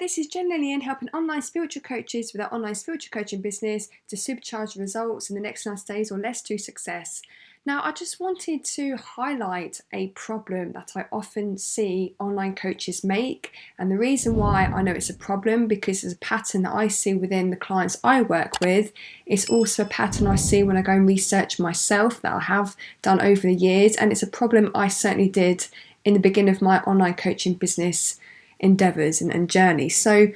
this is Lillian helping online spiritual coaches with their online spiritual coaching business to supercharge results in the next 90 days or less to success. Now, I just wanted to highlight a problem that I often see online coaches make, and the reason why I know it's a problem because it's a pattern that I see within the clients I work with. It's also a pattern I see when I go and research myself that I have done over the years, and it's a problem I certainly did in the beginning of my online coaching business endeavours and journey. So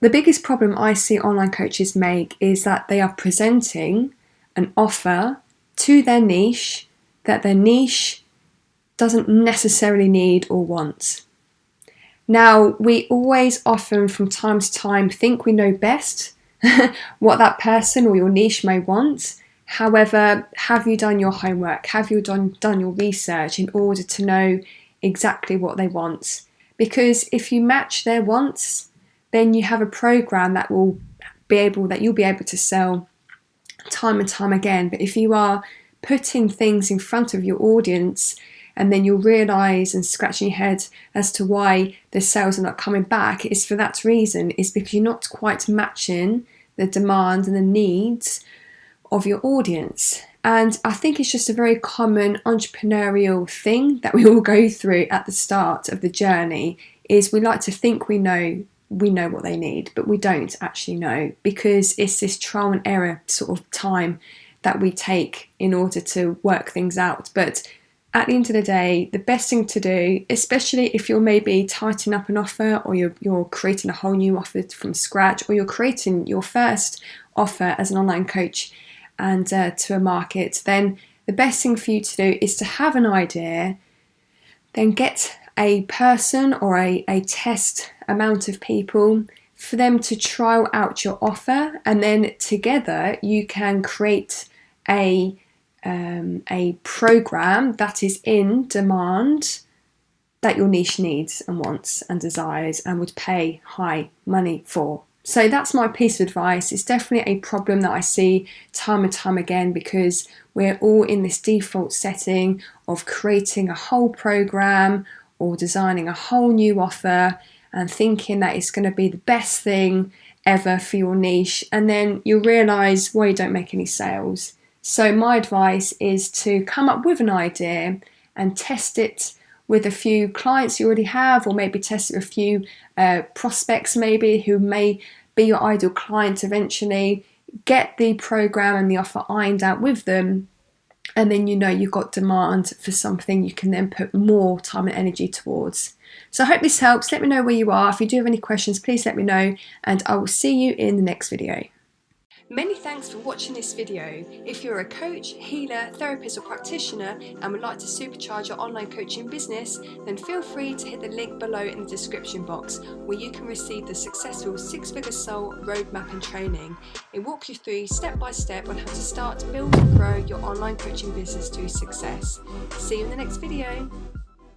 the biggest problem I see online coaches make is that they are presenting an offer to their niche that their niche doesn't necessarily need or want. Now, we always often from time to time think we know best what that person or your niche may want. However, have you done your homework? Have you done your research in order to know exactly what they want? Because if you match their wants, then you have a program that you'll be able to sell time and time again. But if you are putting things in front of your audience and then you'll realise and scratching your head as to why the sales are not coming back, it's for that reason. It's because you're not quite matching the demand and the needs of your audience. And I think it's just a very common entrepreneurial thing that we all go through at the start of the journey, is we like to think we know what they need, but we don't actually know, because it's this trial and error sort of time that we take in order to work things out. But at the end of the day, the best thing to do, especially if you're maybe tightening up an offer, or you're creating a whole new offer from scratch, or you're creating your first offer as an online coach and to a market, then the best thing for you to do is to have an idea, then get a person or a test amount of people for them to trial out your offer, and then together you can create a program that is in demand, that your niche needs and wants and desires and would pay high money for. So that's my piece of advice. It's definitely a problem that I see time and time again, because we're all in this default setting of creating a whole program or designing a whole new offer and thinking that it's going to be the best thing ever for your niche, and then you'll realise, well, you don't make any sales. So my advice is to come up with an idea and test it with a few clients you already have, or maybe test it with a few prospects maybe who may be your ideal client eventually. Get the program and the offer ironed out with them, and then you know you've got demand for something you can then put more time and energy towards. So I hope this helps. Let me know where you are. If you do have any questions, please let me know, and I will see you in the next video. Many thanks for watching this video. If you're a coach, healer, therapist or practitioner and would like to supercharge your online coaching business, then feel free to hit the link below in the description box, where you can receive the successful 6-figure soul roadmap and training. It walks you through step by step on how to start, build and grow your online coaching business to success. See you in the next video.